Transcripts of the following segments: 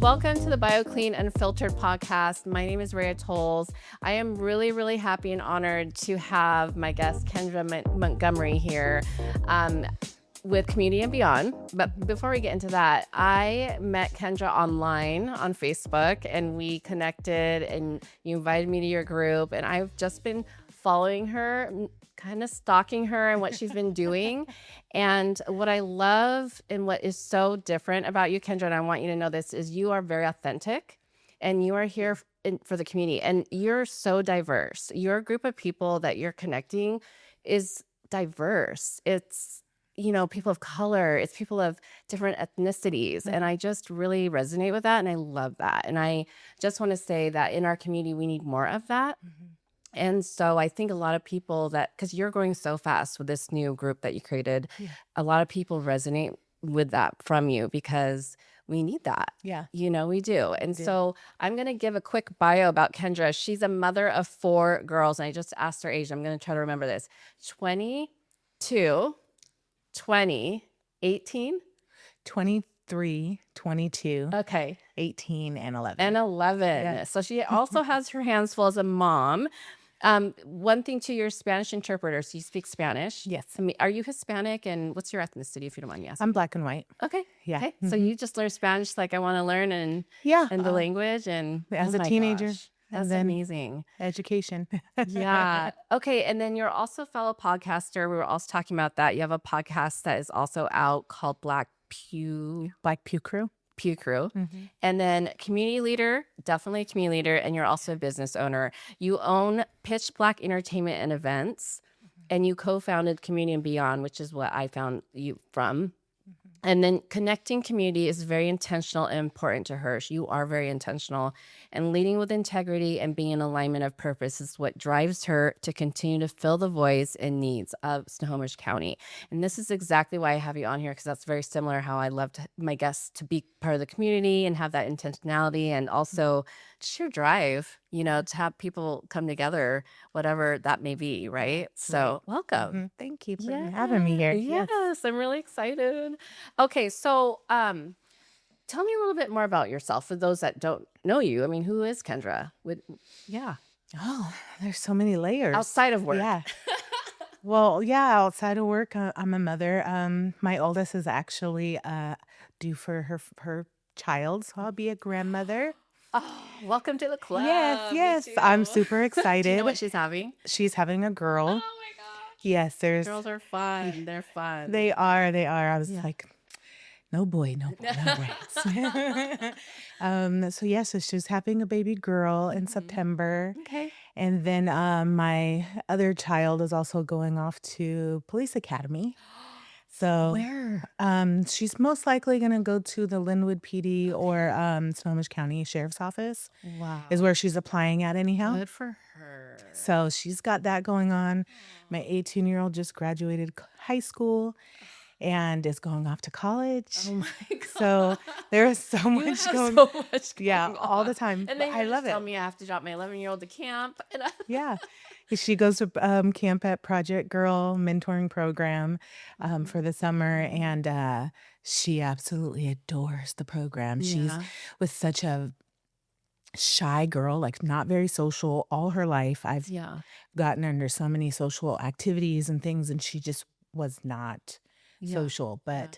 welcome to the Bio Clean Unfiltered podcast. My name is Rhea Toles. I am really, really happy and honored to have my guest, Kendra Montgomery, here with Community and Beyond. But before we get into that, I met Kendra online on Facebook, and we connected, and you invited me to your group, and I've just been following her, kind of stalking her and what she's been doing. And what I love and what is so different about you, Kendra, and I want you to know this, is you are very authentic and you are here for the community, and you're so diverse. Your group of people that you're connecting is diverse. It's, you know, people of color, it's people of different ethnicities. And I just really resonate with that. And I love that. And I just want to say that in our community, we need more of that. And so I think a lot of people that, because you're growing so fast with this new group that you created, a lot of people resonate with that from you because we need that. Yeah. You know, we do. And so I'm going to give a quick bio about Kendra. She's a mother of 4 girls. And I just asked her age. I'm going to try to remember this. 22, 20, 18? 23, 22, Okay. 18, and 11. And 11. Yeah. So she also has her hands full as a mom. One thing to your Spanish interpreter, so you speak Spanish. Yes. Are you Hispanic, and what's your ethnicity, if you don't mind me asking? I'm black and white. Okay. Yeah. Okay. So you just learned Spanish like I want to learn and the language and as oh a my teenager. gosh, that's and then amazing. Education. Yeah. Okay. And then you're also a fellow podcaster. We were also talking about that. You have a podcast that is also out called Black Pew Crew. Crew. And then community leader, definitely a community leader. And you're also a business owner. You own Pitch Black Entertainment and Events, and you co-founded Community and Beyond, which is what I found you from. And then connecting community is very intentional and important to her. You are very intentional, and leading with integrity and being in alignment of purpose is what drives her to continue to fill the voice and needs of Snohomish County. And this is exactly why I have you on here, because that's very similar how I love my guests to be part of the community and have that intentionality, and also just your drive, you know, to have people come together, whatever that may be, right? So welcome. Thank you for having me here. Yes, I'm really excited. Okay, so tell me a little bit more about yourself for those that don't know you. I mean, who is Kendra? Oh, there's so many layers. Outside of work. Yeah. Well, outside of work, I'm a mother. My oldest is actually due for her child, so I'll be a grandmother. Oh, welcome to the club. Yes. I'm super excited. Do you know what she's having? She's having a girl. Oh my gosh. Yes, Girls are fun. They're fun. They are. I was like, no boys. So she's having a baby girl in September. Okay. And then my other child is also going off to police academy. So Where? She's most likely going to go to the Linwood PD or Snohomish County Sheriff's Office. Wow. Is where she's applying at anyhow. Good for her. So she's got that going on. My 18-year-old just graduated high school and is going off to college. Oh my God. So there is so much going on. all the time. And then I love tell it. me I have to drop my 11-year-old to camp. And Yeah. She goes to camp at Project Girl mentoring program for the summer, and she absolutely adores the program. She's was such a shy girl, like not very social all her life. I've gotten under so many social activities and things, and she just was not social, but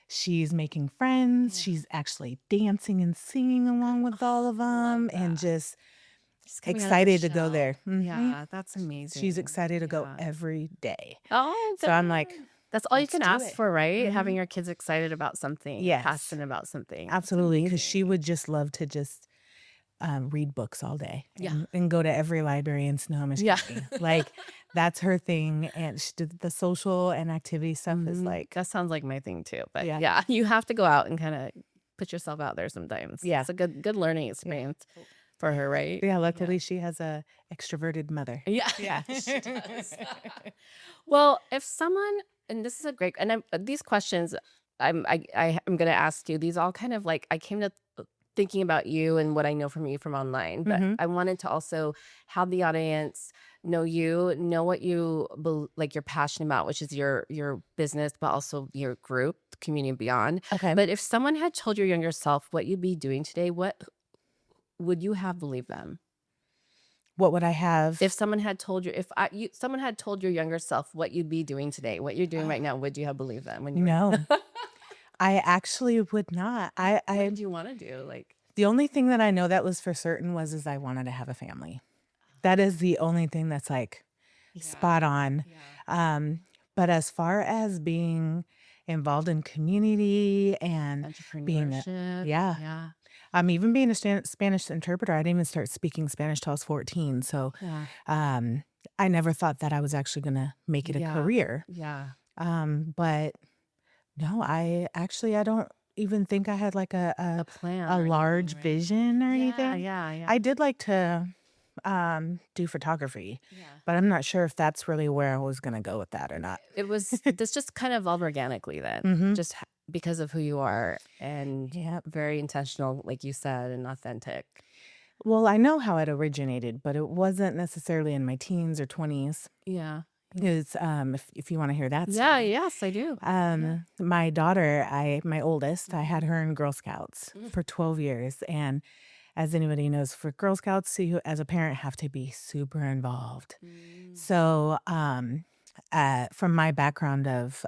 she's making friends. She's actually dancing and singing along with all of them, and just excited to go there. Yeah, that's amazing. She's excited to go every day. Oh, so I'm like, that's all you let's can do ask it. for, right? Having your kids excited about something, Yes. passionate about something. Absolutely, because she would just love to just read books all day and go to every library in Snohomish County. Like, that's her thing. And she did the social and activity stuff is like. That sounds like my thing too. But yeah, you have to go out and kind of put yourself out there sometimes. Yeah. It's a good learning experience for her, right? Yeah, luckily she has a extroverted mother. Yeah. Yeah. She does. Well, if someone, and this is a great, and these questions I'm going to ask you, these all kind of like, I came to thinking about you and what I know from you from online, but Mm-hmm. I wanted to also have the audience know you, know what you like you're passionate about, which is your business, but also your group, Community and Beyond. Okay. But if someone had told your younger self what you'd be doing today, what would you have believed them? What would I have? If someone had told you, someone had told your younger self what you'd be doing today, what you're doing right now, would you have believed them when you were? No, I actually would not. What did you want to do? Like, The only thing that I know that was for certain is I wanted to have a family. That is the only thing that's like spot on. yeah, But as far as being involved in community and being entrepreneurship. yeah, Yeah. even being a Spanish interpreter, I didn't even start speaking Spanish till I was 14. So Yeah. I never thought that I was actually going to make it a Yeah. career. Yeah. But no, I don't even think I had like A plan. a or large anything, right? vision or Yeah. anything. Yeah. I did like to do photography, Yeah. but I'm not sure if that's really where I was going to go with that or not. It was this just kind of evolved organically then, Mm-hmm. just because of who you are and Yeah. very intentional, like you said, and authentic. Well, I know how it originated, but it wasn't necessarily in my teens or 20s. Yeah. Is if you want to hear that Yeah. story. Yes, I do. My daughter, my oldest, I had her in Girl Scouts for 12 years. And as anybody knows, for Girl Scouts, you as a parent have to be super involved. So from my background of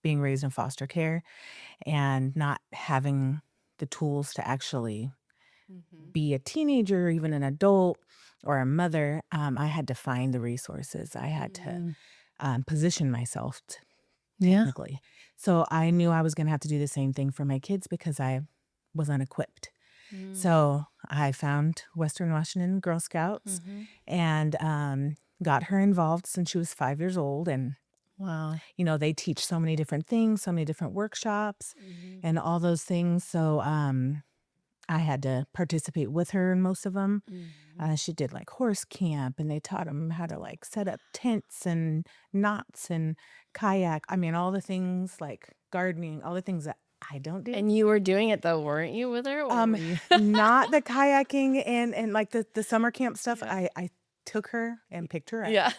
being raised in foster care and not having the tools to actually be a teenager or even an adult or a mother, I had to find the resources. I had to position myself Yeah. technically. So I knew I was going to have to do the same thing for my kids because I was unequipped. So I found Western Washington Girl Scouts and got her involved since she was 5 years old. And, Wow. they teach so many different things, so many different workshops and all those things. So I had to participate with her in most of them. She did like horse camp and they taught them how to like set up tents and knots and kayak. All the things like gardening, all the things that I don't do. And you were doing it though, weren't you, with her? Or were you... Not the kayaking and like the summer camp stuff. I took her and picked her up. Yeah.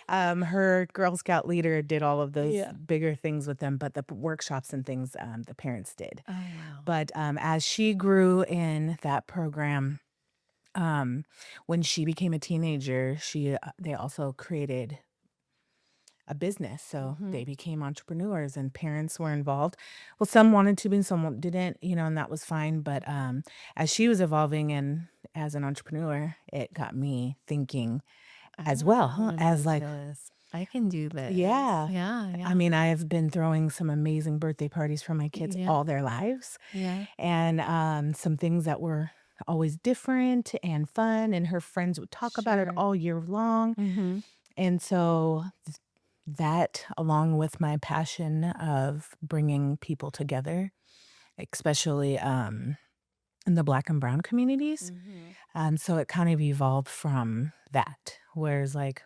Her Girl Scout leader did all of those Yeah. bigger things with them, but the workshops and things the parents did. Oh, wow. But as she grew in that program, when she became a teenager, they also created a business. So they became entrepreneurs and parents were involved. Well, some wanted to be and some didn't, and that was fine. But as she was evolving and as an entrepreneur, it got me thinking as well, as like, I can do this. yeah. Yeah. I have been throwing some amazing birthday parties for my kids all their lives. Yeah. And some things that were always different and fun. And her friends would talk about it all year long. And so that, along with my passion of bringing people together, especially in the Black and Brown communities. So it kind of evolved from that, whereas like,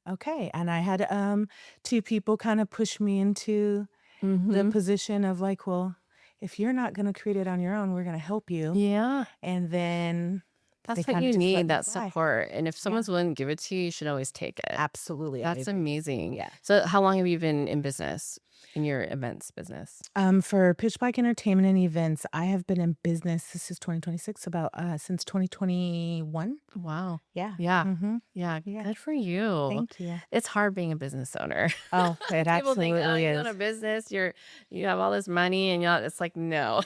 okay. And I had two people kind of push me into the position of like, well, if you're not going to create it on your own, we're going to help you. Yeah. And then that's what you need, that support. And if someone's willing to give it to you, you should always take it. Absolutely. That's amazing. Yeah. So how long have you been in business, in your events business? For Pitch Black Entertainment and Events, I have been in business, this is 2026, about since 2021. Wow. Yeah. Yeah. Yeah. Good for you. Thank you. It's hard being a business owner. Oh, it People think, absolutely you is. own a business, you have all this money, and it's like, no.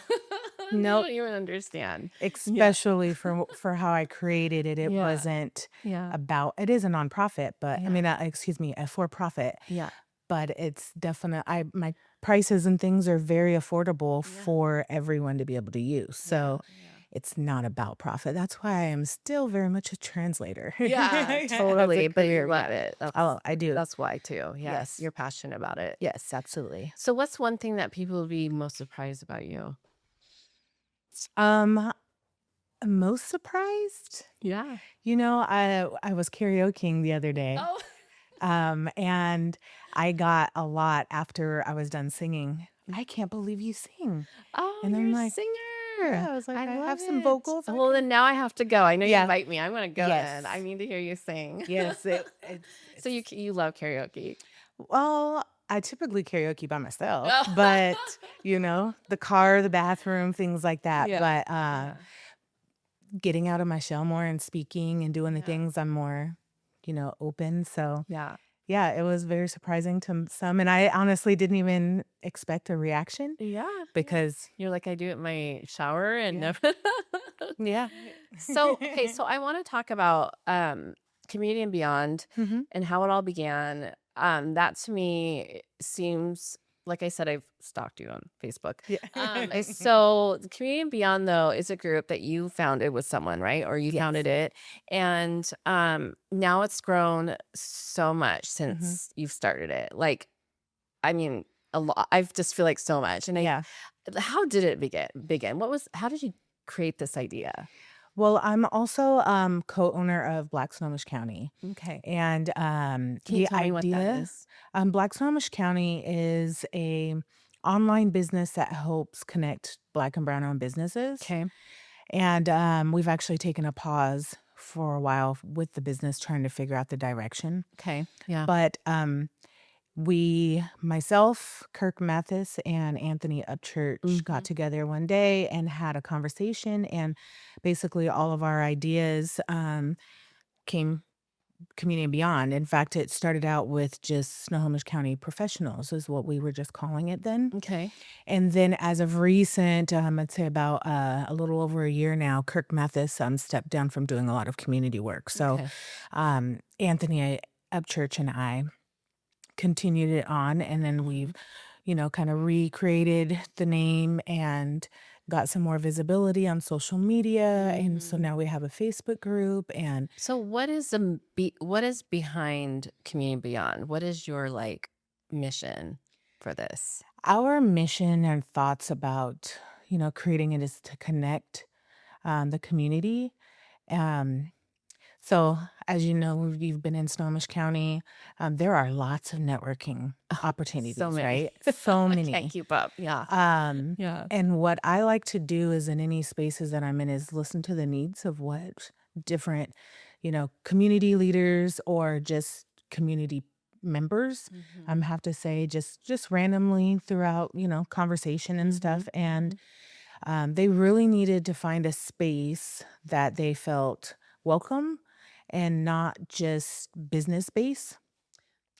No. You don't even understand. Especially for how I created it. It Yeah. wasn't Yeah. about, it is a nonprofit, but a for-profit. Yeah. But it's definitely, my prices and things are very affordable for everyone to be able to use. So it's not about profit. That's why I am still very much a translator. Yeah, totally. But you love it. I do. That's why too. Yes. You're passionate about it. Yes, absolutely. So what's one thing that people would be most surprised about you? Most surprised? Yeah. I was karaokeing the other day. Oh. And I got a lot after I was done singing. I can't believe you sing. Oh, And you're I'm a like, singer. sure. Yeah, I was like, I I love have some it. vocals. Well, then now I have to go. I know you Yeah. invite me. I'm gonna go then. I Yes. need to hear you sing. Yes. So you love karaoke. Well, I typically karaoke by myself, Oh. but the car, the bathroom, things like that. Yeah. But Yeah. getting out of my shell more and speaking and doing the Yeah. things I'm more, open. So Yeah. yeah, it was very surprising to some. And I honestly didn't even expect a reaction Yeah. because, You're like, I do it in my shower and yeah, never. yeah. So, okay, so I want to talk about Community and Beyond hmm and how it all began. That to me seems, like I said, I've stalked you on Facebook. Yeah. So the Community and Beyond, though, is a group that you founded with someone, right? Or you Yes. founded it. And now it's grown so much hmm since you've started it. Like, I mean, a lot. I just feel like so much. And Yeah. how did it begin? How did you create this idea? Well, I'm also co-owner of Black Snohomish County. Okay. And Can you the tell me what that idea, is? Black Snohomish County is a online business that helps connect Black and Brown owned businesses. Okay. And we've actually taken a pause for a while with the business, trying to figure out the direction. Okay. Yeah. But myself, Kirk Mathis, and Anthony Upchurch got together one day and had a conversation. And basically, all of our ideas came Community and Beyond. In fact, it started out with just Snohomish County professionals, is what we were just calling it then. Okay. And then, as of recent, I'd say about a little over a year now, Kirk Mathis stepped down from doing a lot of community work. So, Okay. Anthony Upchurch and I continued it on, and then we've kind of recreated the name and got some more visibility on social media. And so now we have a Facebook group. And So what is what is behind Community and Beyond? What is your mission for this? our mission and thoughts about creating it is to connect the community. um, So, as you know, you've been in Snohomish County. There are lots of networking So opportunities, many. right? So I can't many. keep up. Yeah. Um, Yeah. and what I like to do is in any spaces that I'm in is listen to the needs of what different, community leaders or just community members, have to say just randomly throughout, conversation and stuff. And they really needed to find a space that they felt welcome and not just business based.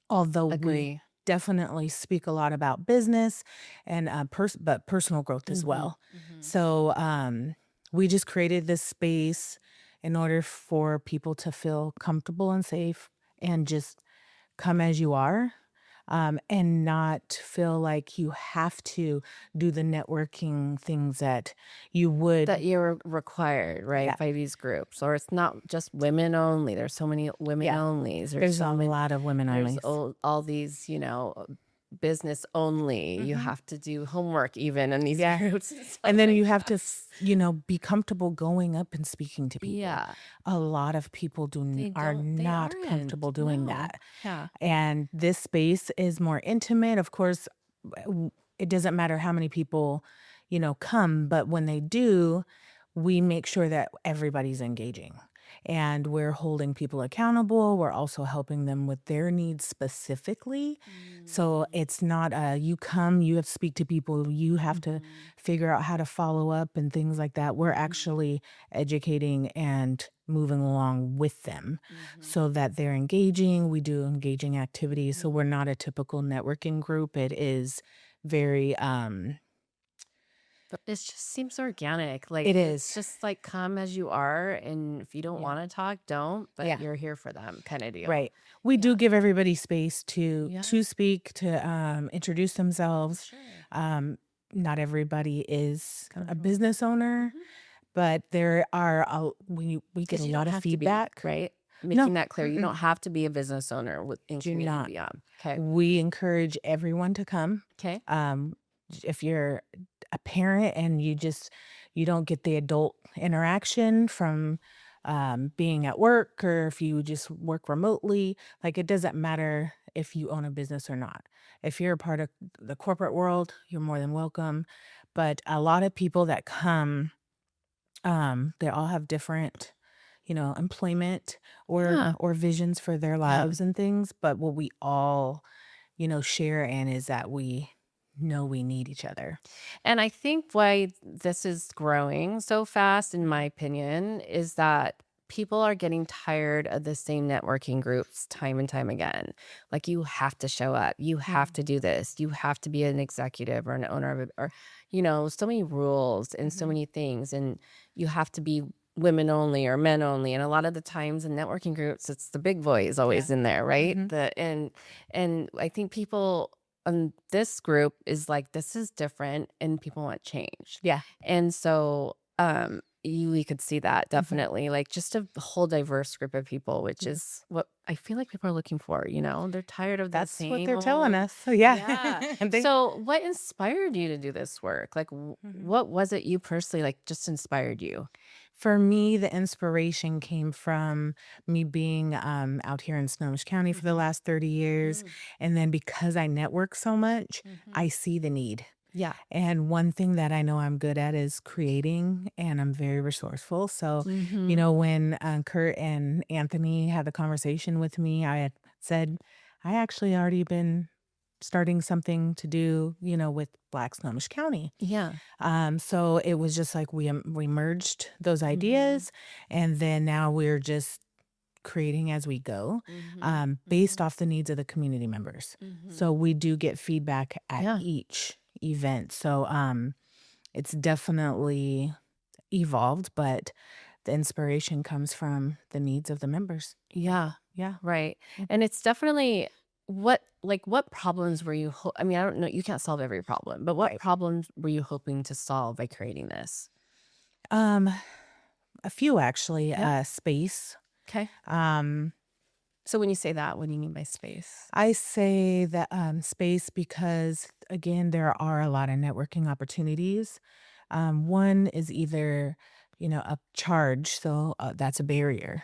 Although we Agree. definitely speak a lot about business and but personal growth as well. So we just created this space in order for people to feel comfortable and safe and just come as you are, and not feel like you have to do the networking things that you would. That you're required, right, Yeah. by these groups, or it's not just women only. There's so many women Yeah. onlys. There's a lot of women There's only. all these, business only. You have to do homework even in these Yeah. groups. stuff And then like you have that. to, be comfortable going up and speaking to people. Yeah, A lot of people are they not aren't. comfortable doing No. that. Yeah. And this space is more intimate. Of course, it doesn't matter how many people, come, but when they do, we make sure that everybody's engaging and we're holding people accountable. We're also helping them with their needs specifically. So it's not you come, you have to speak to people, you have to figure out how to follow up and things like that. We're actually educating and moving along with them so that they're engaging. We do engaging activities. So we're not a typical networking group. It is very But it just seems organic. Like it it's is. just like come as you are, and if you don't Yeah. want to talk, don't. But Yeah. you're here for them, kind of deal. Right. We do give everybody space to Yeah. speak, to introduce themselves. Sure. Not everybody is a Comfortable. business owner, but there are we get 'Cause a you lot don't of have to be, feedback. right? No, Making that clear, you don't have to be a business owner in do Community and not. Beyond. Okay. We encourage everyone to come. Okay. If you're a parent and you don't get the adult interaction from being at work, or if you just work remotely, like it doesn't matter if you own a business or not. If you're a part of the corporate world, you're more than welcome. but a lot of people that come, they all have different, employment Yeah. or visions for their Yeah. lives and things. But what we all, share in is that we know we need each other. And I think why this is growing so fast, in my opinion, is that people are getting tired of the same networking groups time and time again. Like, you have to show up, you have to do this, you have to be an executive or an owner of it, or, so many rules and so Mhm. many things. And you have to be women only or men only. And a lot of the times in networking groups, it's the big boys always in there, right? Mhm. And I think people this group is like, this is different and people want change. Yeah. And so we could see that definitely, like, just a whole diverse group of people, which Mhm. is what I feel like people are looking for. They're tired of the That's what same they're telling old. us. So yeah. Yeah. And they So what inspired you to do this work? Like, Mhm. what was it you personally, like, just inspired you? For me, the inspiration came from me being out here in Snohomish County for the last 30 years. Mm. And then because I network so much, I see the need. Yeah. And one thing that I know I'm good at is creating, and I'm very resourceful. So, when Kurt and Anthony had the conversation with me, I had said, I actually already been starting something to do, with Black Snohomish County. Yeah. So it was just like we merged those ideas, and then now we're just creating as we go, based off the needs of the community members. So we do get feedback at Yeah. each event. So it's definitely evolved, but the inspiration comes from the needs of the members. Yeah. Yeah. Right. And it's definitely what problems were you, I mean, I don't know, you can't solve every problem, but what Right. problems were you hoping to solve by creating this? Um, a few actually. Yeah. Space. Okay. Um, So when you say that, what do you mean by space? I say that space because again, there are a lot of networking opportunities. One is either, a charge, so that's a barrier.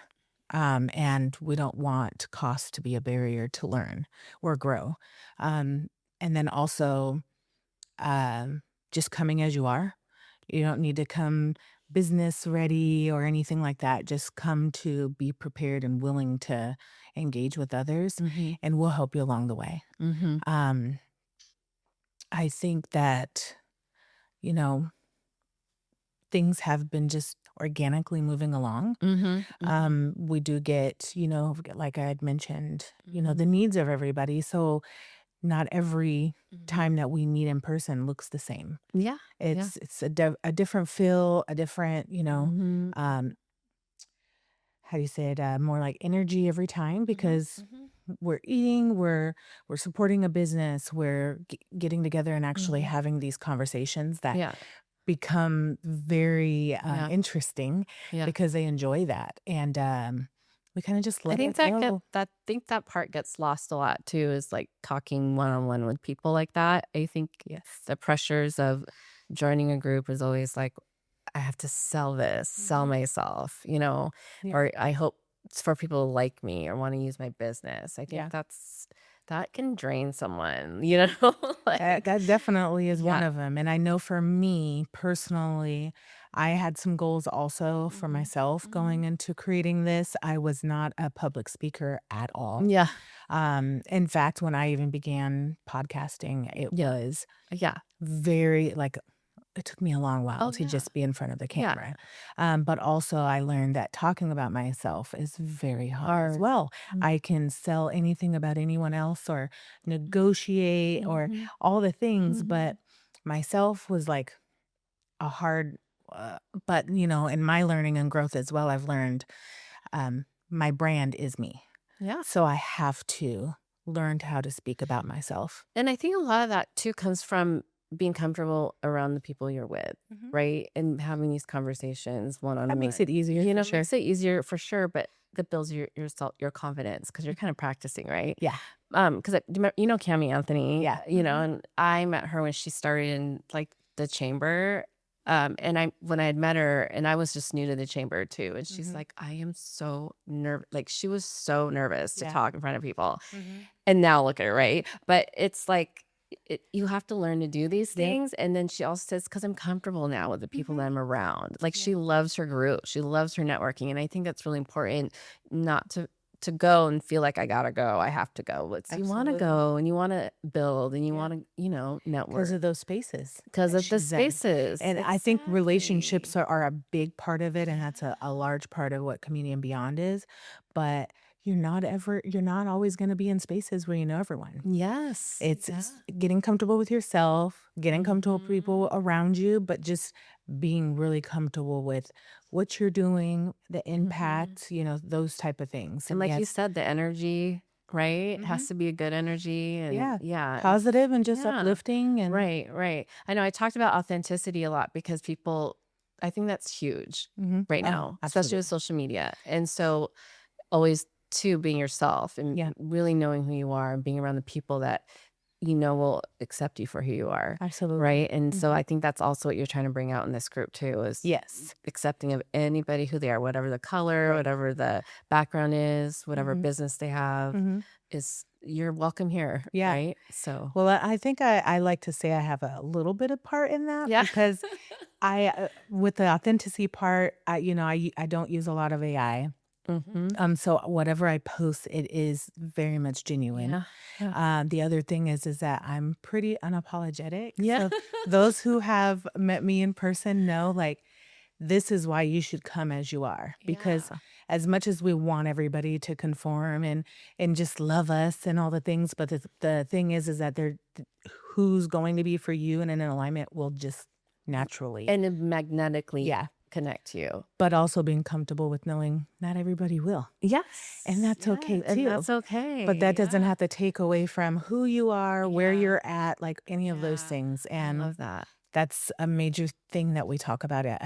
And we don't want cost to be a barrier to learn or grow. Um, and then also, just coming as you are. You don't need to come business ready or anything like that. Just come to be prepared and willing to engage with others, and we'll help you along the way. Um, I think that, you know, things have been just organically moving along. We do get, like I had mentioned, the needs of everybody. So not every time that we meet in person looks the same. Yeah. Yeah. It's a different feel, a different, um, how do you say it? More like energy every time because we're eating, we're supporting a business, we're getting together and actually having these conversations that Yeah. become very Yeah. interesting Yeah. because they enjoy that, and we kind of just I let think it go. that part gets lost a lot too, is like talking one on one with people like that. I think Yes. the pressures of joining a group is always like, I have to sell this, sell myself, Yeah. or I hope it's for people to like me or want to use my business. I think Yeah. that can drain someone, That like, that definitely is one yeah. of them, and I know for me personally, I had some goals also for myself going into creating this. I was not a public speaker at all. Yeah. In fact, when I even began podcasting, it Yeah. was Yeah. very like it took me a long while Oh, to yeah. just be in front of the Yeah. camera. But also I learned that talking about myself is very hard as Hard. well. I can sell anything about anyone else or negotiate or all the things, but myself was like a hard, but in my learning and growth as well, I've learned my brand is me. Yeah. So I have to learn how to speak about myself. And I think a lot of that too comes from being comfortable around the people you're with, right? And having these conversations one on That one. makes it easier for sure. Makes it easier for sure, but that builds your confidence because you're kind of practicing, right? Yeah. Because Cami Anthony, Yeah. and I met her when she started in like the chamber. And when I had met her, and I was just new to the chamber too, and she's like, I am so nervous. Like, she was so nervous to talk in front of people. And now look at her, right? But it's like, you have to learn to do these Yep. things. And then she also says, because I'm comfortable now with the people that I'm around. Like she loves her group. She loves her networking. And I think that's really important, not to go and feel like I gotta go. I have to go. You want to go and you want to build and you want to, network. Because of those spaces. Because of the she's in. spaces. And I think relationships are a big part of it, and that's a large part of what Community and Beyond is. But you're not always going to be in spaces where you know everyone. Yes. It's getting comfortable with yourself, getting comfortable with people around you, but just being really comfortable with what you're doing, the impact, those type of things. And like you said, the energy, right? Has to be a good energy and positive and just uplifting. And right. I know I talked about authenticity a lot because I think that's huge right now, especially with social media. And so always being yourself and really knowing who you are and being around the people that will accept you for who you are. Absolutely. Right. And so I think that's also what you're trying to bring out in this group too, is accepting of anybody who they are, whatever the color, whatever the background is, whatever business they have, is you're welcome here. Yeah. Right. So, well, I think I like to say I have a little bit of part in that because with the authenticity part, I don't use a lot of AI. So whatever I post, it is very much genuine. The other thing is that I'm pretty unapologetic. So those who have met me in person know, like, this is why you should come as you are, because as much as we want everybody to conform and just love us and all the things, but the thing is that who's going to be for you and in alignment will just naturally and magnetically connect to you. But also being comfortable with knowing not everybody will. Yes. And that's okay too. And that's okay. But that doesn't have to take away from who you are, where you're at, like any of those things. And I love that. That's a major thing that we talk about at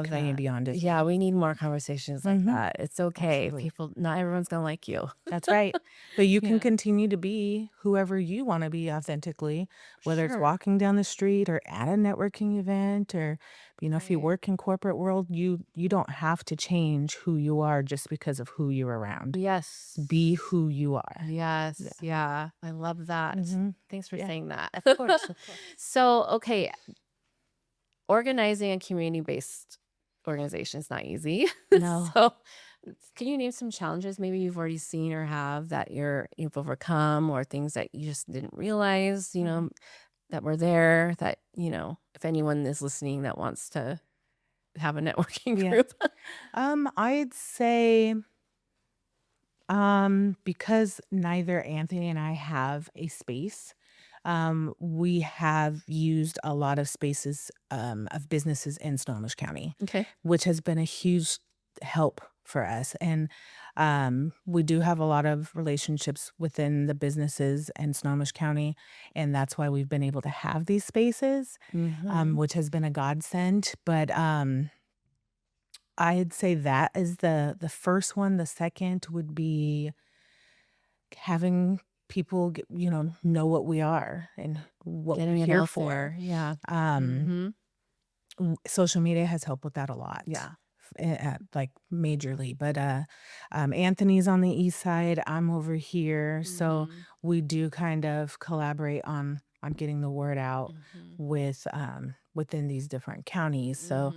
Community and Beyond. Yeah, we need more conversations like that. It's okay. Absolutely. Not everyone's going to like you. That's right. But you can continue to be whoever you want to be authentically, whether it's walking down the street or at a networking event, or, if you work in corporate world, you don't have to change who you are just because of who you're around. Yes. Be who you are. Yes. Yeah. I love that. Thanks for saying that. Of course. So, okay. Organizing a community-based organization is not easy. No. So can you name some challenges maybe you've already seen or have that you've overcome, or things that you just didn't realize, that were there, that, if anyone is listening that wants to have a networking group? I'd say because neither Anthony and I have a space, we have used a lot of spaces of businesses in Snohomish County, which has been a huge help for us. And we do have a lot of relationships within the businesses in Snohomish County, and that's why we've been able to have these spaces, which has been a godsend. But I'd say that is the first one. The second would be having people know what we are and what we're here for. Yeah. Social media has helped with that a lot. Like majorly. But Anthony's on the east side, I'm over here, so we do kind of collaborate on getting the word out with within these different counties. So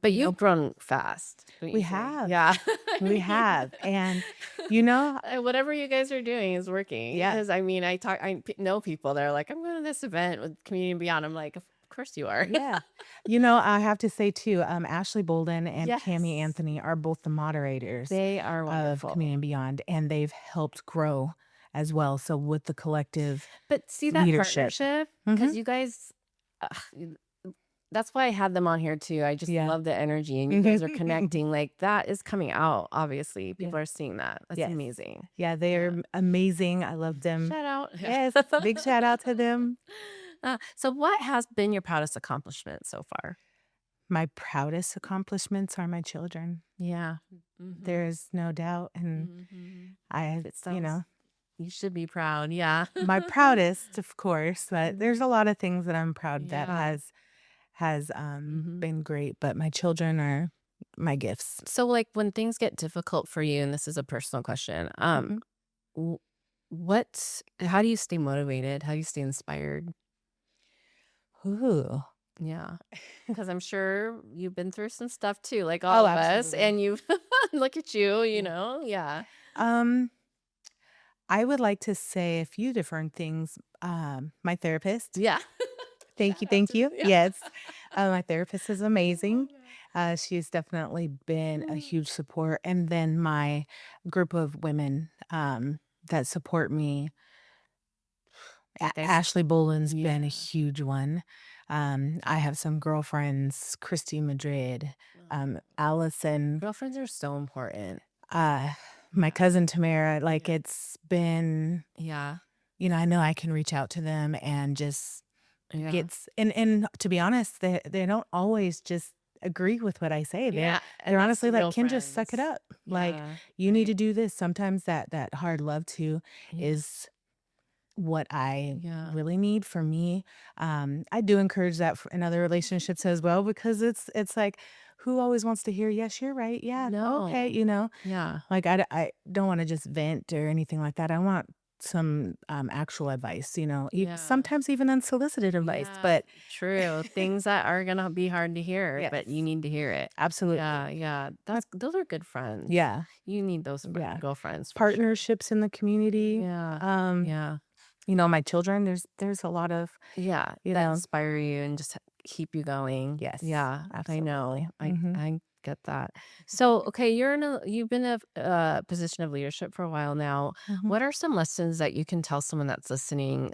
but you've grown fast. We have. Yeah. We have. And, whatever you guys are doing is working. Yeah. Because I know people that are like, I'm going to this event with Community and Beyond. I'm like, of course you are. Yeah. I have to say too, Ashley Bolden and Cammie Anthony are both the moderators. They are wonderful. Of Community and Beyond, and they've helped grow as well. So with the collective But see that leadership. partnership? Because you guys... that's why I had them on here too. I just love the energy, and you guys are connecting. Like, that is coming out. Obviously, people are seeing that. That's amazing. Yeah, they are amazing. I love them. Shout out. Yes, big shout out to them. So what has been your proudest accomplishment so far? My proudest accomplishments are my children. Yeah. There is no doubt. And you should be proud. Yeah. My proudest, of course, but there's a lot of things that I'm proud that has been great, but my children are my gifts. So like when things get difficult for you, and this is a personal question, how do you stay motivated? How do you stay inspired? Ooh. Yeah. Because I'm sure you've been through some stuff too, like all Oh, of us, absolutely. and you look at you, Yeah. yeah. Um, I would like to say a few different things. My therapist. Yeah. Thank Shout you, out thank to you. yeah. Yes, my therapist is I love amazing. that. She's definitely been a Mm. huge support, and then my group of women that support me. You guys Ashley Boland's been a yeah. huge one. I have some girlfriends, Christy Madrid, Allison, Girlfriends are so important. uh, my Yeah. cousin Tamara. Like Yeah. it's been, Yeah. I know I can reach out to them and just Yeah. and to be honest, they don't always just agree with what I say. Yeah, They're and that's honestly the like, real "Ken, just suck it friends. up. Like Yeah, you need to right. do this." Sometimes that hard love too Yeah. is what I Yeah. really need for me. I do encourage that in other relationships as well because it's like, who always wants to hear, "Yes, you're right. Yeah, okay," No. Yeah. Like I don't want to just vent or anything like that. I want some actual advice, Yeah. sometimes even unsolicited advice. Yeah, But true. Things that are gonna be hard to hear, yes, but you need to hear it. Yeah, absolutely. yeah. Uh, Those are good friends. Yeah, You need those yeah. girlfriends for sure. Partnerships in the community. Yeah. Um, Yeah. my children, there's a lot of, Yeah, you that know, inspire you and just keep you going. yes, Yeah, I know. absolutely. I get that. So, okay, you've been in a position of leadership for a while now. Mhm. What are some lessons that you can tell someone that's listening,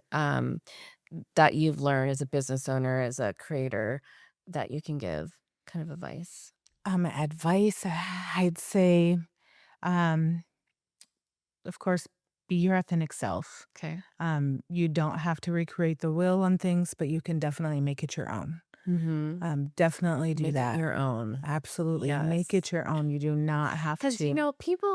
that you've learned as a business owner, as a creator, that you can give kind of advice? Advice, I'd say, um, of course, be your authentic self. Okay. You don't have to recreate the wheel on things, but you can definitely make it your own. Mm-hmm. Definitely do Make it that. your own. Absolutely. Make Yes. it your own. You do not have Because to. people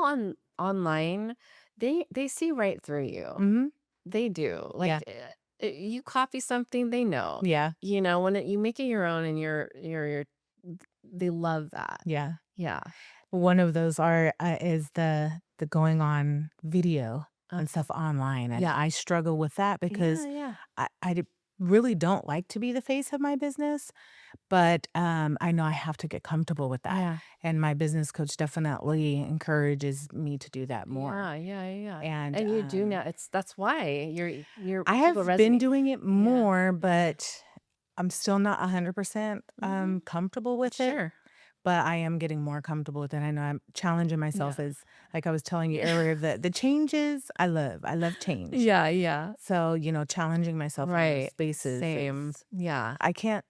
online, they see right through you. Hmm. They do. Like, Yeah. you copy something, they know. Yeah. When you make it your own and they love that. Yeah. Yeah. One of those is the going on video Uh, and stuff online. And yeah. I struggle with that Yeah, because yeah. really don't like to be the face of my business. But, I know I have to get comfortable with that, Yeah. and my business coach definitely encourages me to do that more, Yeah, yeah, yeah, yeah. and, And you do now. That's why I people have been resonate. doing it Yeah. more, Yeah. but I'm still not 100%, Hmm. comfortable with it, Sure. but I am getting more comfortable with it. I know I'm challenging Yeah. myself as like I was telling you Yeah. earlier, the changes I love. I love change. Yeah, yeah. So, challenging myself in those Right. spaces Same. is Yeah. I can't,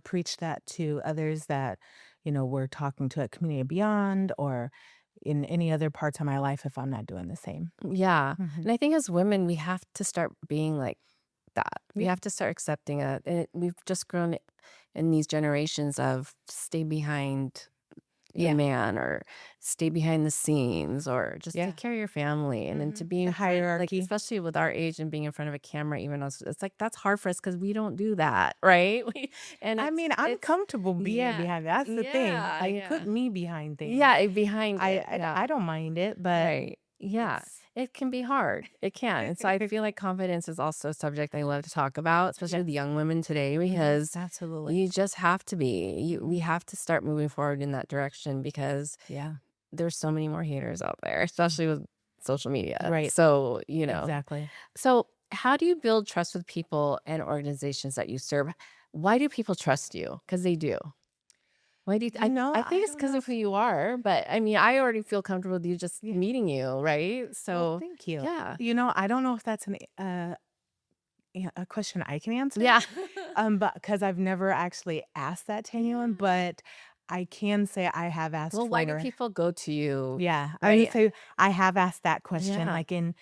preach that to others that, we're talking to at Community Beyond or in any other parts of my life if I'm not doing the same. Yeah. Mhm. And I think as women, we have to start being like that. We Yeah. have to start accepting it. And we've just grown in these generations of stay behind your Yeah. man or stay behind the scenes or just Yeah. take care of your family. And then to be The in front, like, hierarchy. especially with our age and being in front of a camera, even though it's like, that's hard for us because we don't do that. Right. And I mean, I'm it's, comfortable being yeah, behind. That's the thing. yeah, I can put yeah. me behind things. Yeah. Behind it. Yeah. I don't mind it, but Right. Yeah. it's It can be hard. It can. And so I feel like confidence is also a subject I love to talk about, especially with yes. young women today, Mhm. because Absolutely. you just have to be. We have to start moving forward in that direction because Yeah. there's so many more haters out there, especially with social media. Right. So, Exactly. so how do you build trust with people and organizations that you serve? Why do people trust you? Because they do. Why do you I think I it's don't because know of who if you are, but I mean, I already feel comfortable with you just yeah. meeting you, right? Well, So, thank you. yeah. I don't know if that's a question I can answer, Yeah. but because I've never actually asked that to anyone, Yeah. but I can say I have asked Well, why do for people go to you, yeah, I would right? say I have asked that question, Yeah. like, in,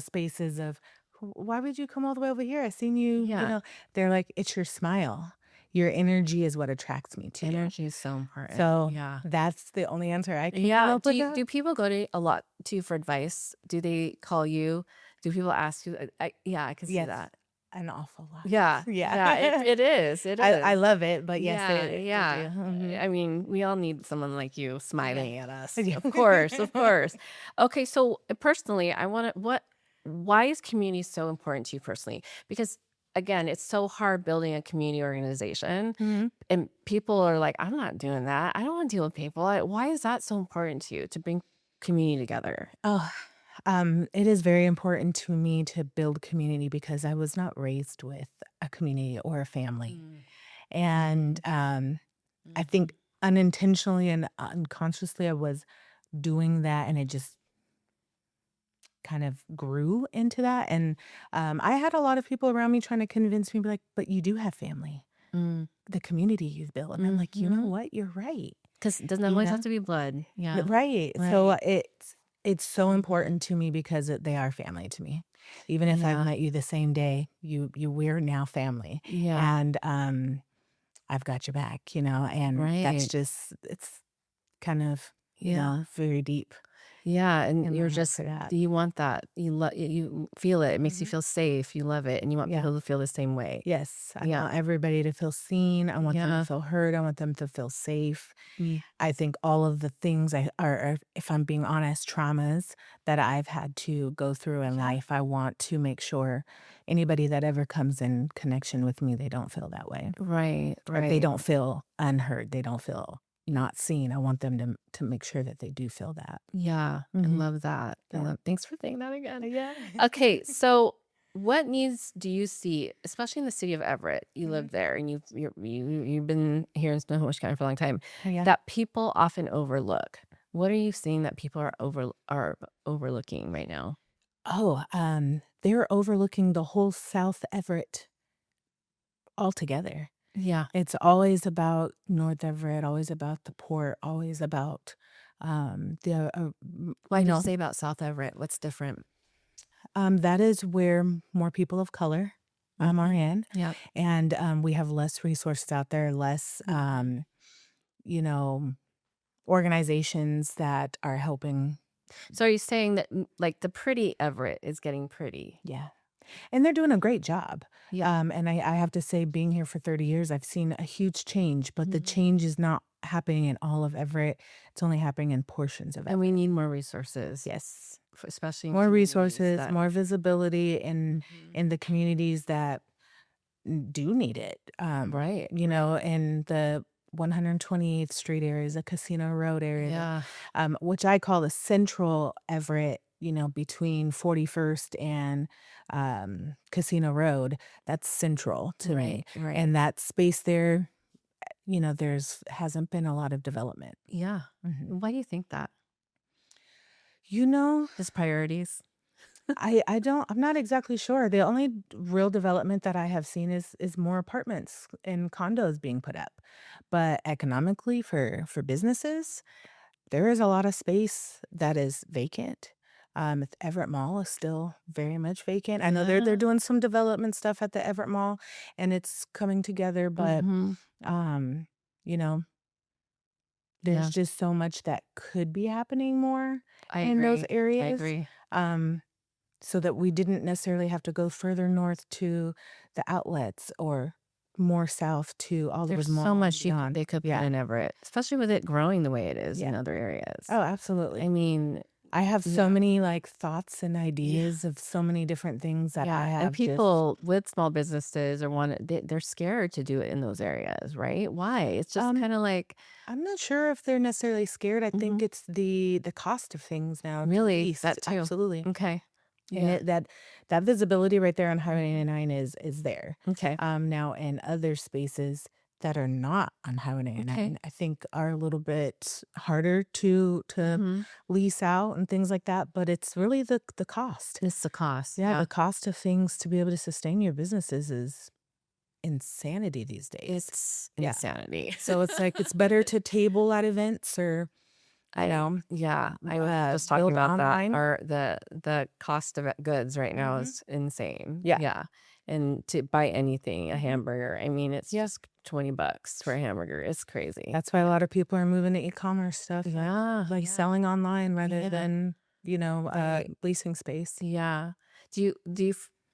spaces of, Why would you come all the way over here? I seen you," Yeah. they're like, "It's your smile. Your energy is what attracts me to you." Energy is so important. So, Yeah. that's the only answer I can come Yeah. up with that. Do people go to a lot to you for advice? Do they call you? Do people ask you? Yeah, I can see Yes, that. an awful lot. Yeah. Yeah. Yeah. It is. It I is. love it, but yes, Yeah, they do. yeah. Mhm. I mean, we all need someone like you Yeah. smiling at us. Yeah. Of course, of course. Okay, so personally, I want to what why is community so important to you personally? Because again, it's so hard building a community organization, Mhm. and people are like, I'm not doing that. I don't want to deal with people. Why is that so important to you to bring community together? Oh, it is very important to me to build community because I was not raised with a community or a family. Mm, And mhm, I mhm. think unintentionally and unconsciously, I was doing that and it just kind of grew into that. And I had a lot of people around me trying to convince me, like, but you do have family, Mm, the community you've built. And I'm like, you know mhm. what? You're right. Because it doesn't You always have know? to be blood. Yeah. Right. So, Right. it's so Mhm. important to me because they are family to me. Even if I've Yeah. met you the same day, we're now family, Yeah. and, I've got your back, and that's Right. just it's kind of, Yeah. very deep Yeah, and in my you're heart just for that. you want that. You feel it. It makes you Mhm. feel safe. You love it, and you want Yeah. people to feel the same way. Yes, I Yeah. want everybody to feel seen, I want them to Yeah. feel heard, I want them to feel safe. Mm. I think all of the things are, if I'm being honest, traumas that I've had to go through in Yeah. life, I want to make sure anybody that ever comes in connection with me, they don't feel that way. Right. Or they Right. don't feel unheard, they don't feel not seen. I want them to make sure that they do feel that. Yeah. I Mhm. love that. I Yeah. love. Thanks for saying that again. Yeah. Okay, so what needs do you see, especially in the city of Everett? You Mhm. live there, and you've been here in Snohomish County for a long time. Yeah. That people often overlook. What are you seeing that people are overlooking right now? Oh, they're overlooking the whole South Everett altogether. Yeah. It's always about North Everett, always about the port, always about, the, Why did you say about South Everett? What's different? that is where more people of color, are Mhm. in, Yep. and, we have less resources out there, less, Mhm. you know, organizations that are helping. So are you saying that like the pretty Everett is getting pretty? Yeah. And they're doing a great job. Yeah. And I have to say, being here for 30 years, I've seen a huge change, but the Mhm. change is not happening in all of Everett. It's only happening in portions of And we Everett. need more resources, Yes. especially in More communities resources, that. more visibility Mhm. in the communities that do need it. Right. Right. In the 128th Street area is a Casino Road area, Yeah. which I call the central Everett, between 41st and Casino Road. That's central to me. Right. Right. And that space there, there's hasn't been a lot of development. Yeah. Mhm. Why do you think that? You know, Just priorities. I'm not exactly sure. The only real development that I have seen is more apartments and condos being put up. But economically for businesses, there is a lot of space that is vacant. Everett Mall is still very much vacant. I know they're Yeah. doing some development stuff at the Everett Mall and it's coming together, but Mhm. um, you know, there's Yeah. just so much that could be happening more I in those agree. I areas. agree. Um, so that we didn't necessarily have to go further north to the outlets or more south to There's Oliver's so Mall and much beyond. they could put Yeah. in Everett, especially with it growing the way it is Yeah. in other areas. Oh, I absolutely. mean, I have so yeah. many, like, thoughts and Yeah. ideas of so many different things that Yeah, I and have just. people with small businesses or they're scared to do it in those areas, right? Why? It's just um, kind of like, I'm not sure if they're necessarily scared. I think mhm, it's the cost of things now to really, lease. that too. Absolutely. Okay. And Yeah. that visibility right there on Highway Mhm. 99 is there. Okay. Now in other spaces that are not on Highway Okay. 99, I think are a little bit harder to Hmm. lease out and things like that, but it's really the cost. It's the cost. Yeah, Yeah. the cost of things to be able to sustain your businesses is insanity these days. It's Yeah. insanity. So it's like it's better to table at events or, you I know, Yeah, I was just talking build about that. online. Or the cost of goods right now Mhm. is insane. Yeah. Yeah. And to buy anything, a Mhm. hamburger, I mean, it's Yeah. just $20 for a hamburger. It's crazy. That's why a lot of people are moving to e-commerce stuff, Yeah, like yeah, selling online rather yeah. than, Right. leasing space. Yeah. Do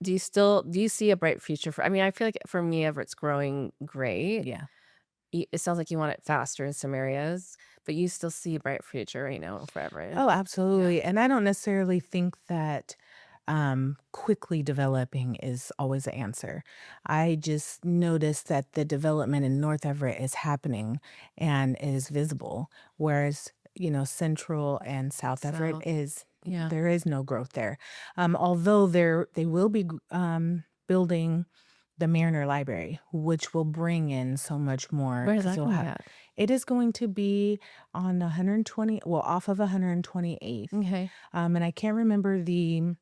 you see a bright future for, I mean, I feel like for me, Everett's growing great. Yeah. It sounds like you want it faster in some areas, but you still see a bright future right now for Everett. Oh, Yeah. absolutely. And I don't necessarily think that, quickly developing is always the answer. I just noticed that the development in North Everett is happening and is visible, whereas, Central and South Everett So, is yeah. there is no growth there. Although they will be building the Mariner Library, which will bring in so much more Where is because that they'll gonna be have at? it is going to be on 120, well, off of 128th. Okay. And I can't remember the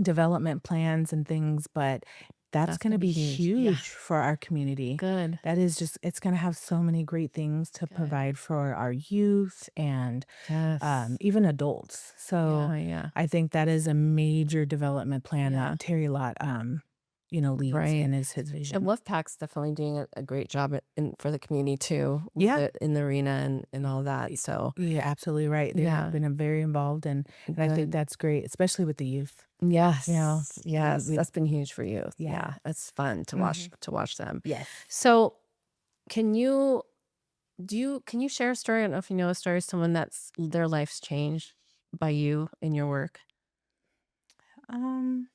development plans and things, but that's That's going to gonna be be huge. Yeah. huge for our community. Good. That is just, it's going to have so many great things to Good. provide for our youth and Yes. even adults. So Yeah, yeah. I think that is a major development plan Yeah. that Terry Lott, leads Right. and is his And vision. WolfPack's definitely doing a great job for the community too, with Yeah. it in the arena and all that. So You're absolutely right. They have yeah, been very involved, and I think good. that's great, especially with the youth. Yes, yes, We that's been huge for you. yeah. Yeah, it's fun to Mhm. watch them. Yes. So can you can you share a story? I don't know if you know a story of someone that's their life's changed by you in your work. Um,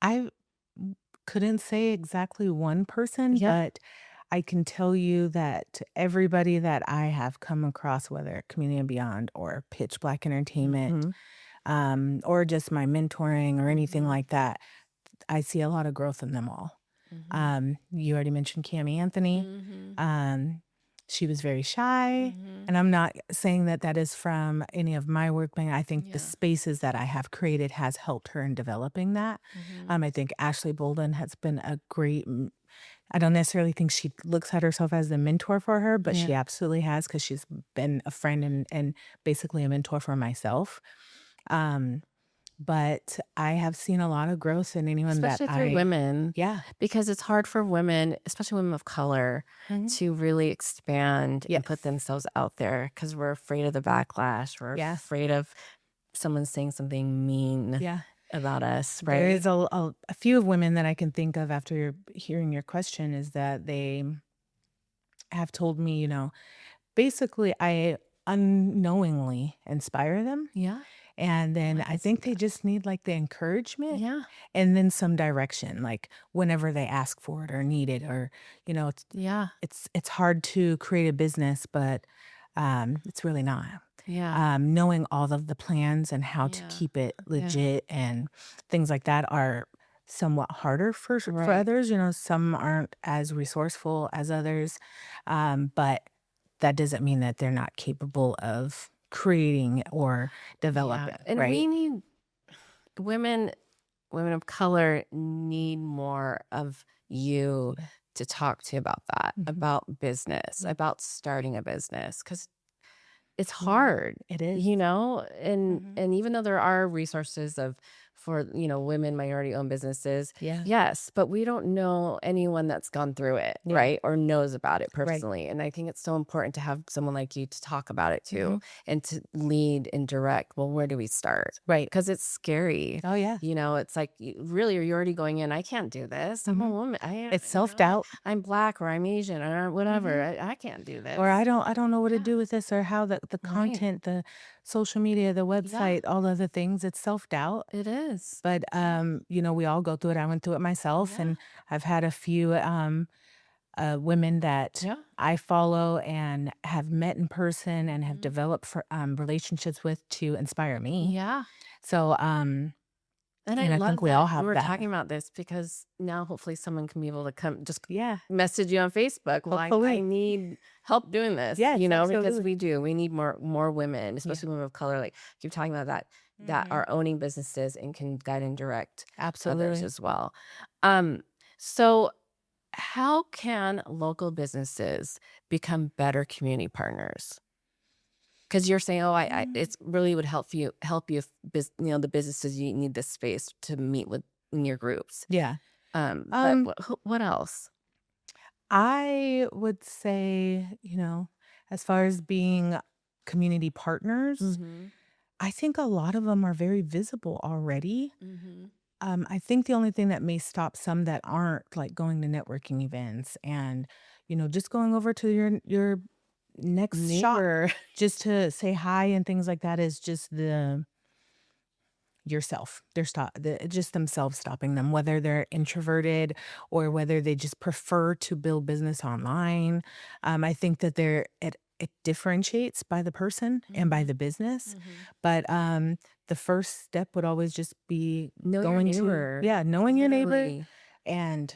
I couldn't say exactly one person, Yeah. but I can tell you that everybody that I have come across, whether Community and Beyond or Pitch Black Entertainment, Hmm. or just my mentoring or anything Hmm. like that, I see a lot of growth in them all. Hmm. You already mentioned Cami Anthony. Hmm. Um, she was very shy. Hmm. And I'm not saying that that is from any of my work, but I think the Yeah. spaces that I have created has helped her in developing that. Hmm. I think Ashley Bolden has been a great, I don't necessarily think she looks at herself as a mentor for her, but Yeah. she absolutely has because she's been a friend and basically a mentor for myself. Um, but I have seen a lot of growth in anyone that Especially through women, yeah. because it's hard for women, especially women of color, Mhm. to really expand and put Yes. themselves out there because we're afraid of the backlash. We're Yeah. afraid of someone saying something mean Yeah. about us, There right? is a few of women that I can think of after hearing your question is that they have told me, basically I unknowingly inspire them. Yeah. And Oh, then I I can see think they that. just need like the encouragement Yeah. and then some direction, like whenever they ask for it or need it, or, it's Yeah. it's hard to create a business, but it's really not. Yeah. Knowing all of the plans and how to Yeah. keep it Yeah. legit and things like that are somewhat harder for Right. others. Some aren't as resourceful as others, but that doesn't mean that they're not capable of creating or Yeah. developing, And we right? need women women of color need more of you Yeah. to talk to about that, Mhm. about business, Yeah. about starting a business, because it's Yeah. hard, It is. and Mhm. even though there are resources for women minority owned businesses, Yeah. yes, but we don't know anyone that's gone through it, Yeah. right, or knows about it Right. personally. And I think it's so important to have someone like you to talk about it too, Mhm. and to lead and direct. Well, where do we start? Right. Because it's scary. Oh, yeah. It's like, really, you're already going in, I can't do this, I'm a Mhm. woman, It's self-doubt. I'm black or I'm Asian or whatever, Mhm. I can't do Or I this. don't I don't know what to Yeah. do with this or how the Right. content, the social media, the Yeah, website, all of the things, it's self-doubt. it is. But, we all go through it. I went through it myself, Yeah. and I've had a few, women that Yeah. I follow and have met in person and have Mhm. developed for, relationships with to inspire me. Yeah. So, And I and I think love we all that have we're that. talking about this because now hopefully someone can be able to come just Yeah, message you on Facebook. Well, I hopefully. need help doing this, Yes, because absolutely. we do. We need more women, Yeah. especially women of color. Like keep talking about that Mhm. are owning businesses and can guide and direct others Absolutely. as well. Um, so how can local businesses become better community partners? Because you're saying, oh, Mm. it's really would help you if the businesses you need this space to meet with in your groups. Yeah. But Um, what else? I would say, as far as being community partners, Mm-hmm. I think a lot of them are very visible already. Mm-hmm. I think the only thing that may stop some that aren't like going to networking events and, just going over to your next shot neighbor. just to say hi and things like that is just yourself. Just themselves stopping them, whether they're introverted or whether they just prefer to build business online. I think that it differentiates by the person and by the business. But the first step would always just be Know your going to, neighbor. knowing your neighbor Literally. and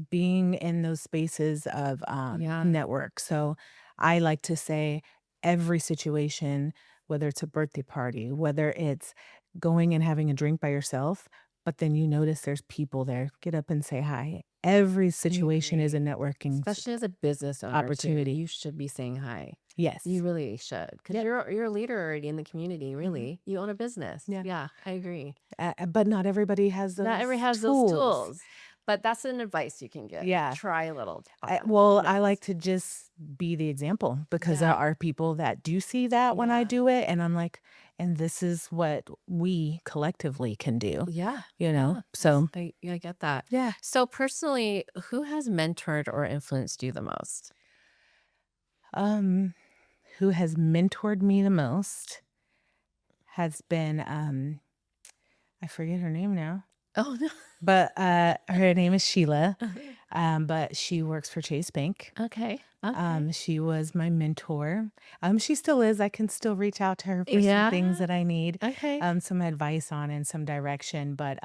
being in those spaces of Yeah. network. So I like to say every situation, whether it's a birthday party, whether it's going and having a drink by yourself, but then you notice there's people there, get up and say hi. Every situation is a agree. networking Especially as a business owner, opportunity. you should be saying hi. Yes. You really should, because Yep. you're a leader already in the community. Really, you own a business. Yeah. Yeah, I agree. But not everybody has those Not everyone has those tools, but that's an advice you can give. Yeah. Try a little. I like to just be the example because there Yeah. are people that do see that when I Yeah. do it. And I'm like, and this is what we collectively can do, Yeah. So I get that. yeah. So personally, who has mentored or influenced you the most? Who has mentored me the most has been, I forget her name now, Oh no. but her name is Sheila. But she works for Chase Bank. Okay. She was my mentor. She still is. I can still reach out to her for some things that I need, Okay. some advice on and some direction. But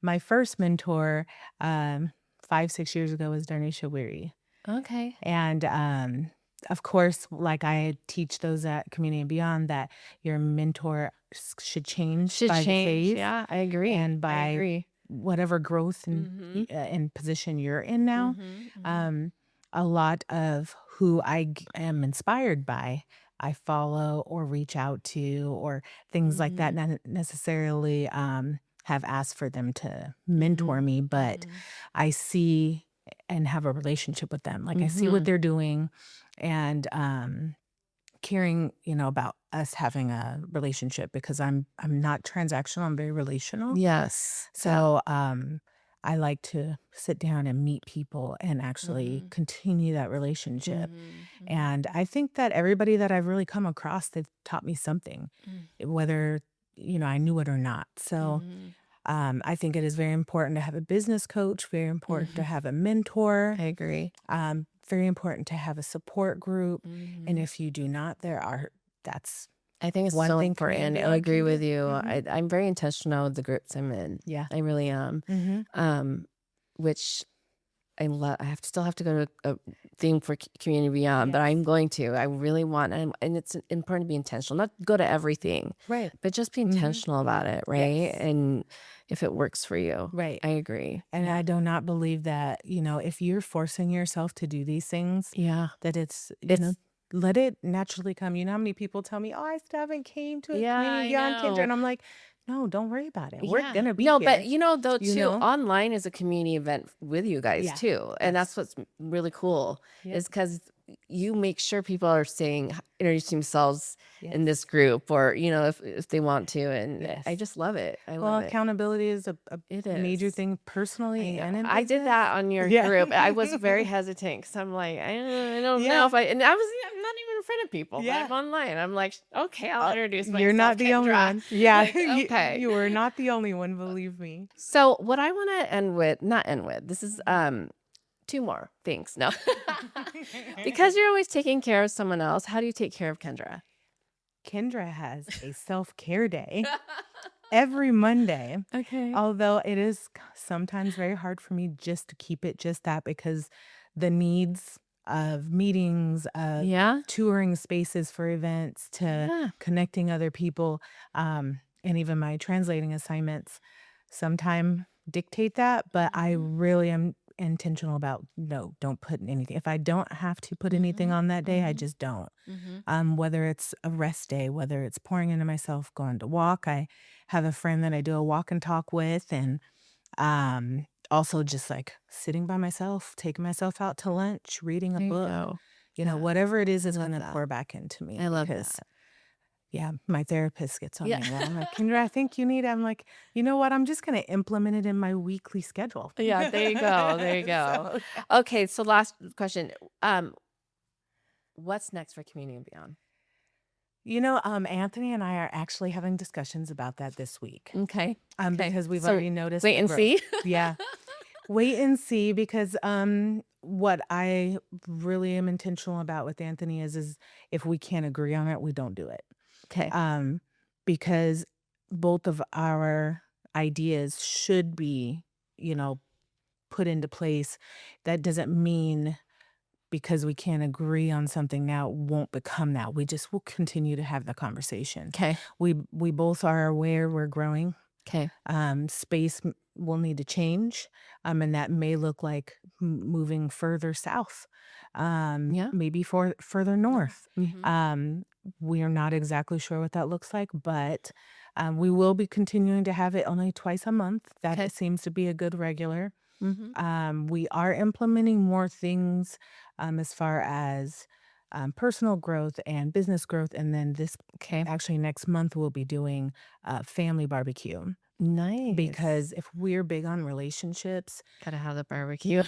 my first mentor, 5-6 years ago, was Darnisha Weary. Okay. And of course, like I teach those at Community and Beyond, that your mentor should change by the phase. Yeah, I agree. And I by agree. whatever growth and position you're in now. A lot of who I am inspired by, I follow or reach out to, or things like that, not necessarily have asked for them to mentor me, but I see and have a relationship with them. Like I see what they're doing and caring, about us having a relationship, because I'm not transactional, I'm very relational. Yes. So I like to sit down and meet people and actually continue that relationship. And I think that everybody that I've really come across, they've taught me something, whether, I knew it or not. So I think it is very important to have a business coach, very important to have a mentor. I agree. Very important to have a support group. And if you do not, I think it's one so thing important. Community I Beyond agree can with do. you. I'm very intentional with the groups I'm in. Yeah. I really am. Which I still have to go to a thing for Community Beyond, but I'm going to. I really want, and it's important to be intentional. Not go to everything, Right. but just be intentional about it, right? Yes. And if it works for you, Right. I agree. And I do not believe that, if you're forcing yourself to do these things, that it's let it naturally come. You know how many people tell me, oh, I still haven't came to a Community Beyond, Kendra. And I'm like, no, don't worry about it. We're going to be No, here. but though too, online is a community event with you guys too. And that's what's really cool is because you make sure people are introducing themselves in this group, or, if they want to. And I just love it. I love it. Accountability is a major thing personally. I did that on your group. I was very hesitant because I'm like, I don't know if I'm not even in front of people. But I'm online. I'm like, okay, I'll introduce myself. You're not the only one. Yeah. Like, okay. You are not the only one, believe me. So what I want to not end with, this is two more things. No. Because you're always taking care of someone else, how do you take care of Kendra? Kendra has a self-care day every Monday. Okay. Although it is sometimes very hard for me just to keep it just that, because the needs of meetings, of touring spaces for events, to connecting other people, and even my translating assignments sometimes dictate that. But I really am intentional about, no, don't put anything. If I don't have to put anything on that day, I just don't. Whether it's a rest day, whether it's pouring into myself, going to walk. I have a friend that I do a walk and talk with, and also just like sitting by myself, taking myself out to lunch, reading a book, whatever it is going to pour back into me. I love that. Yeah, my therapist gets on me. I'm like, Kendra, I think you need it. I'm like, you know what? I'm just going to implement it in my weekly schedule. Yeah, there you go. There you go. Okay, so last question. what's next for Community and Beyond? Anthony and I are actually having discussions about that this week. Okay. Because we've So already noticed. wait and growth. see. Yeah. Wait and see, because what I really am intentional about with Anthony is if we can't agree on it, we don't do it. Okay. Because both of our ideas should be, put into place. That doesn't mean because we can't agree on something now, it won't become that. We just will continue to have the conversation. Okay. We both are aware we're growing. Okay. Space will need to change, and that may look like moving further south, maybe further north. Mm-hmm. We are not exactly sure what that looks like, but we will be continuing to have it only twice a month. That seems to be a good regular. Mm-hmm. We are implementing more things as far as personal growth and business growth. And then actually next month, we'll be doing family barbecue. Nice. Because if we're big on relationships, gotta have the barbecue.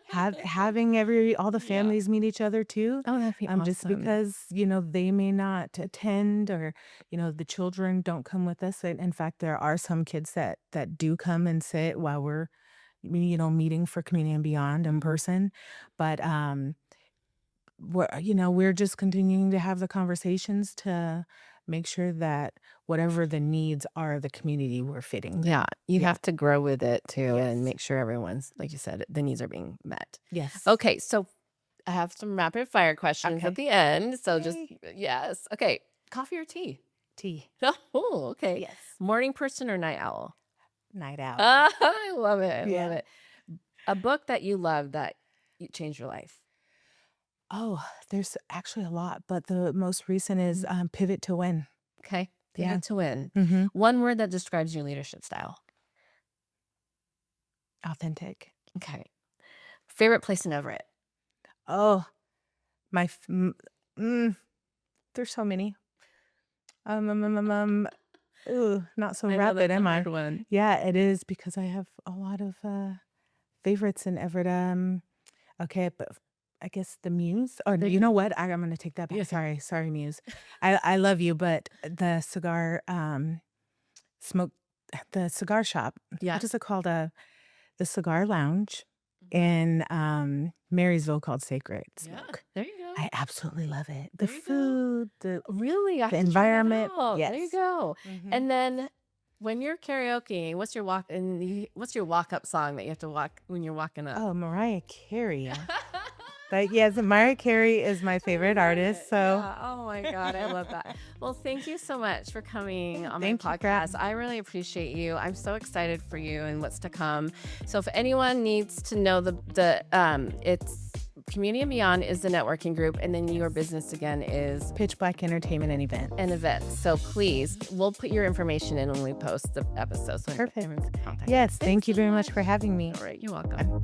having all the families meet each other too. Oh, that'd be awesome. Just because, they may not attend, or, the children don't come with us. In fact, there are some kids that do come and sit while we're meeting for Community and Beyond in person. But we're just continuing to have the conversations to make sure that whatever the needs are of the community, we're fitting them. Yeah, you have to grow with it too, Yes. and make sure everyone's, like you said, the needs are being met. Yes. Okay, so I have some rapid fire questions Okay. at the end. So Yay. yes. Okay, coffee or tea? Tea. Oh, okay. Yes. Morning person or night owl? Night out. I love it. I Yeah. love it. A book that you love that changed your life? Oh, there's actually a lot, but the most recent is Pivot to Win. Okay. Yeah. Pivot to Win. Mm-hmm. One word that describes your leadership style? Authentic. Okay. Favorite place in Everett? Oh, there's so many. Not so rapid, am I? One. Yeah, it is, because I have a lot of favorites in Everett. Okay, but I guess the Muse. Or you know what? I'm going to take that back. Yeah. Sorry, Muse. I love you, but the cigar the cigar shop. Yeah. What is it called? The Cigar Lounge in Marysville, called Sacred Smoke. There you go. I absolutely love it. The There you go. food, the Really? I have to try that environment. out. Yes. There you go. Mhm. And then when you're karaoke, what's your walk up song that you have to walk when you're walking up? Oh, Mariah Carey. But yes, Mariah Carey is my favorite artist. So Yeah. Oh my God, I love that. Well, thank you so much for coming on my Thank you for podcast. I really appreciate you. I'm so excited for you and what's to come. So if anyone needs to know it's Community and Beyond is the networking group, and then your business again is Pitch Black Entertainment and Events. So please, we'll put your information in when we post the episode. So Perfect. everyone can contact you. Yes, thank you so very much for having me. All right, you're welcome.